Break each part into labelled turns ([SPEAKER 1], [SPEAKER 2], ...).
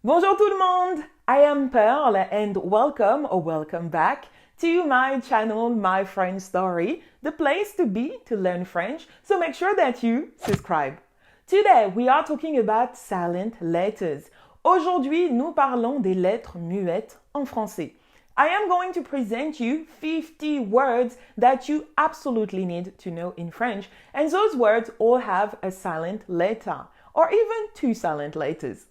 [SPEAKER 1] Bonjour tout le monde! I am Pearl and welcome or welcome back to my channel, My French Story, the place to be to learn French, so make sure that you subscribe. Today we are talking about silent letters. Aujourd'hui, nous parlons des lettres muettes en français. I am going to present you 50 words that you absolutely need to know in French, and those words all have a silent letter, or even two silent letters.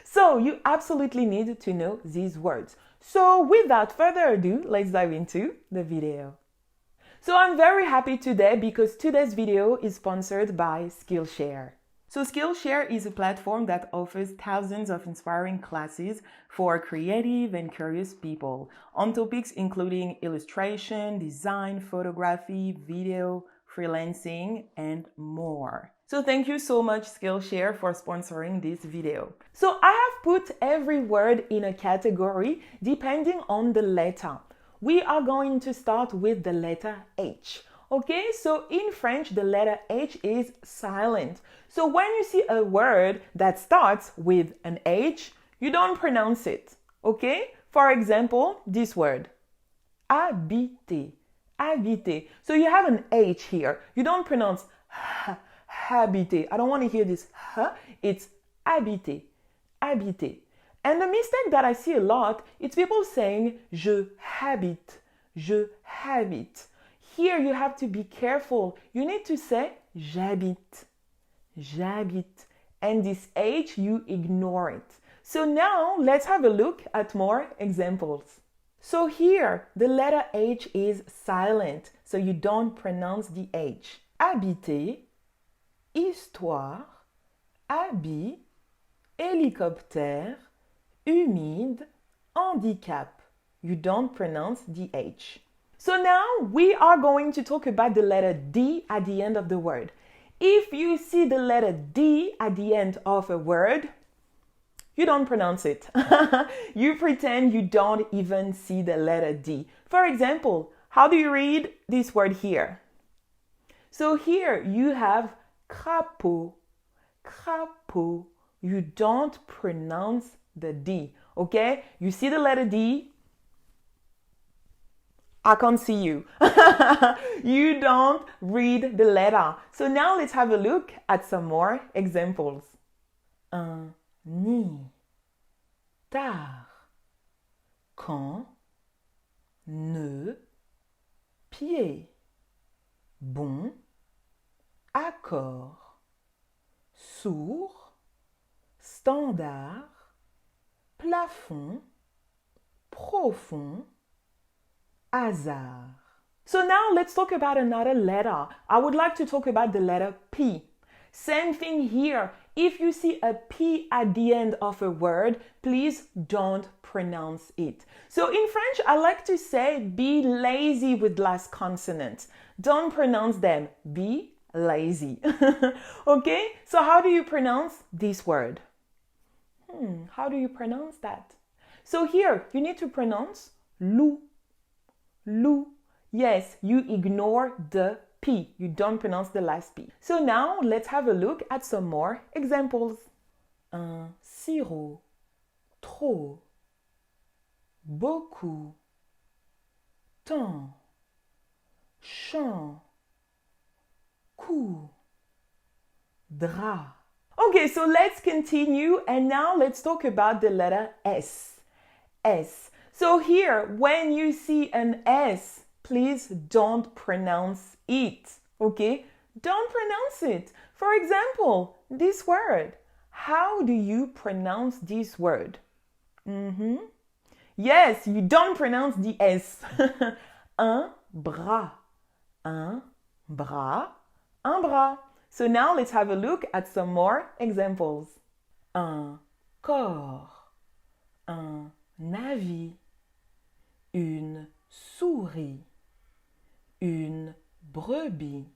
[SPEAKER 1] So you absolutely need to know these words. So without further ado, let's dive into the video. So I'm very happy today because today's video is sponsored by Skillshare. So Skillshare is a platform that offers thousands of inspiring classes for creative and curious people on topics including illustration, design, photography, video, freelancing, and more. So thank you so much Skillshare for sponsoring this video. So I have put every word in a category depending on the letter. We are going to start with the letter H. Okay, so in French, the letter H is silent. So when you see a word that starts with an H, you don't pronounce it. Okay? For example, this word, habiter, habiter. So you have an H here. You don't pronounce habiter. I don't want to hear this h. It's habiter, habiter. And the mistake that I see a lot, it's people saying je habite, je habite. Here you have to be careful. You need to say j'habite, j'habite. And this H, you ignore it. So now let's have a look at more examples. So here, the letter H is silent, so you don't pronounce the H. Habiter, histoire, habit, hélicoptère, humide, handicap. You don't pronounce the H. So now we are going to talk about the letter D at the end of the word. If you see the letter D at the end of a word, you don't pronounce it. You pretend you don't even see the letter D. For example, how do you read this word here? So here you have crapaud, crapaud. You don't pronounce the D, okay? You see the letter D, I can't see you. You don't read the letter. So now let's have a look at some more examples. Un nid, tard, quand, nœud, pied, bon, accord, sourd, standard, plafond, profond, hasard. So now let's talk about another letter. I would like to talk about the letter P. Same thing here. If you see a P at the end of a word, please don't pronounce it. So in French, I like to say be lazy with last consonants. Don't pronounce them. Be lazy. Okay? So how do you pronounce this word? How do you pronounce that? So here, you need to pronounce loup. Loup. Yes, you ignore the P. You don't pronounce the last P. So now let's have a look at some more examples. Un sirop, trop, beaucoup, tant, champ, coup, drap. Okay, so let's continue and now let's talk about the letter S. S. So here, when you see an S, please don't pronounce it, okay? Don't pronounce it. For example, this word. How do you pronounce this word? Yes, you don't pronounce the S. Un bras. Un bras. Un bras. So now let's have a look at some more examples. Un corps. Un navire. Une souris, une brebis.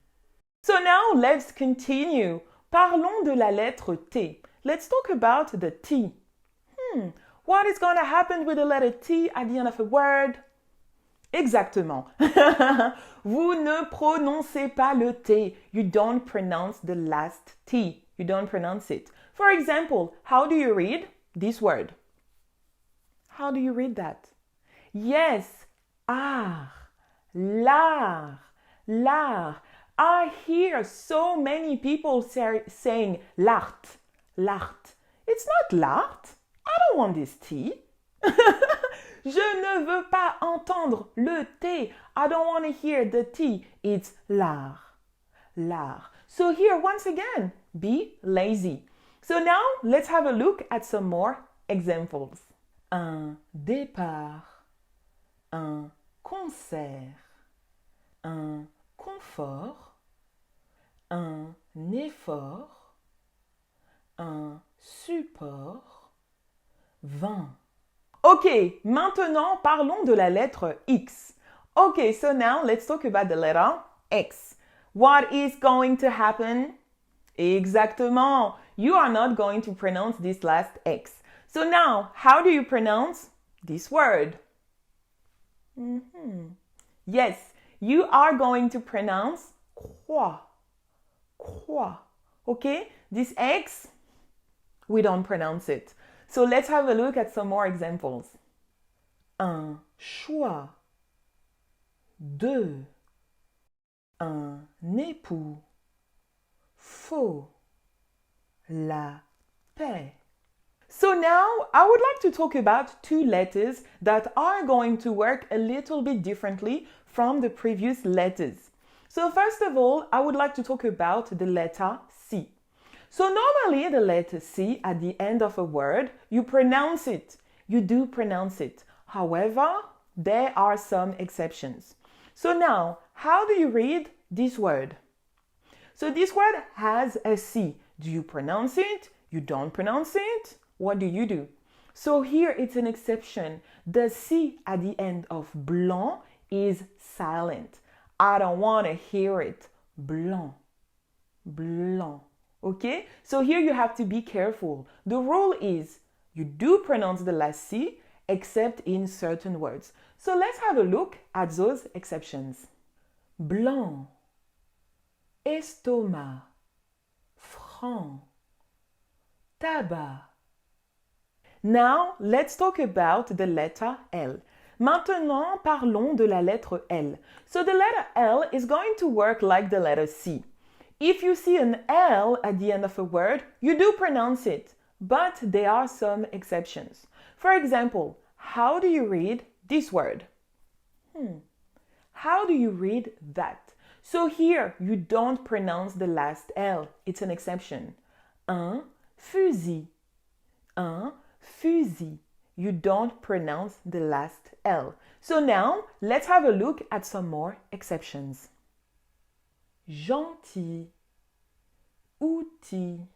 [SPEAKER 1] So now let's continue. Parlons de la lettre T. Let's talk about the T. What is going to happen with the letter T at the end of a word? Exactement. Vous ne prononcez pas le T. You don't pronounce the last T. You don't pronounce it. For example, how do you read this word. How do you read that? Yes, art, l'art, l'art. I hear so many people saying l'art, l'art. It's not l'art. I don't want this tea. Je ne veux pas entendre le T. I don't want to hear the T. It's l'art, l'art. So here, once again, be lazy. So now, let's have a look at some more examples. Un départ, un concert, un confort, un effort, un support, 20. Ok, maintenant parlons de la lettre X. Okay, so now let's talk about the letter X. What is going to happen? Exactement. You are not going to pronounce this last X. So now, how do you pronounce this word? Yes, you are going to pronounce croix. Croix. Okay? This X, we don't pronounce it. So let's have a look at some more examples. Un choix. Deux. Un époux. Faux. La paix. So now I would like to talk about two letters that are going to work a little bit differently from the previous letters. So first of all, I would like to talk about the letter C. So normally the letter C at the end of a word, you pronounce it. You do pronounce it. However, there are some exceptions. So now, how do you read this word? So this word has a C. Do you pronounce it? You don't pronounce it? What do you do? So here it's an exception. The C at the end of blanc is silent. I don't want to hear it. Blanc. Blanc. Okay? So here you have to be careful. The rule is you do pronounce the last C except in certain words. So let's have a look at those exceptions. Blanc. Estomac. Franc. Tabac. Now, let's talk about the letter L. Maintenant, parlons de la lettre L. So the letter L is going to work like the letter C. If you see an L at the end of a word, you do pronounce it, but there are some exceptions. For example, how do you read this word? How do you read that? So here, you don't pronounce the last L. It's an exception. Un fusil. Un fusil. You don't pronounce the last L. So now, let's have a look at some more exceptions. Gentil. Outil.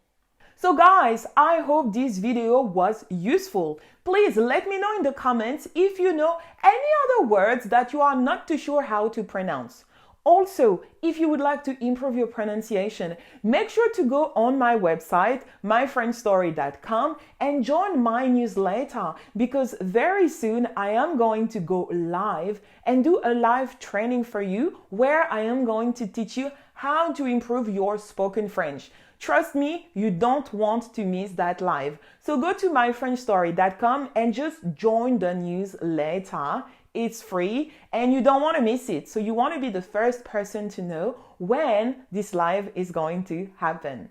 [SPEAKER 1] So guys, I hope this video was useful. Please let me know in the comments if you know any other words that you are not too sure how to pronounce. Also, if you would like to improve your pronunciation, make sure to go on my website, myfrenchstory.com, and join my newsletter because very soon I am going to go live and do a live training for you where I am going to teach you how to improve your spoken French. Trust me, you don't want to miss that live. So go to myfrenchstory.com and just join the newsletter. It's free and you don't want to miss it. So you want to be the first person to know when this live is going to happen.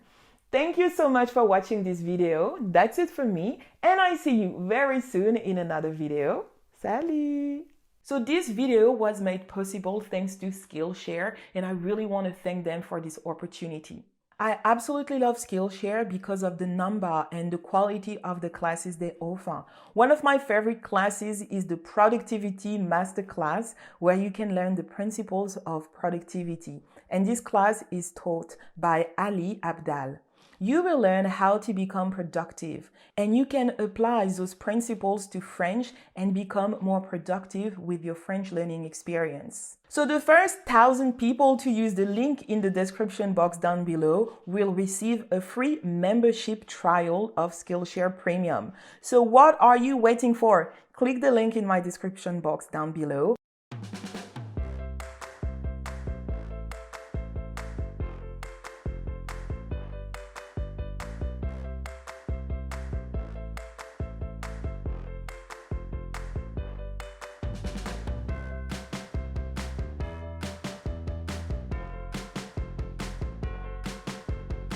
[SPEAKER 1] Thank you so much for watching this video. That's it for me and I see you very soon in another video. Salut! So this video was made possible thanks to Skillshare and I really want to thank them for this opportunity. I absolutely love Skillshare because of the number and the quality of the classes they offer. One of my favorite classes is the Productivity Masterclass, where you can learn the principles of productivity. And this class is taught by Ali Abdal. You will learn how to become productive and you can apply those principles to French and become more productive with your French learning experience. So the first 1,000 people to use the link in the description box down below will receive a free membership trial of Skillshare Premium. So what are you waiting for? Click the link in my description box down below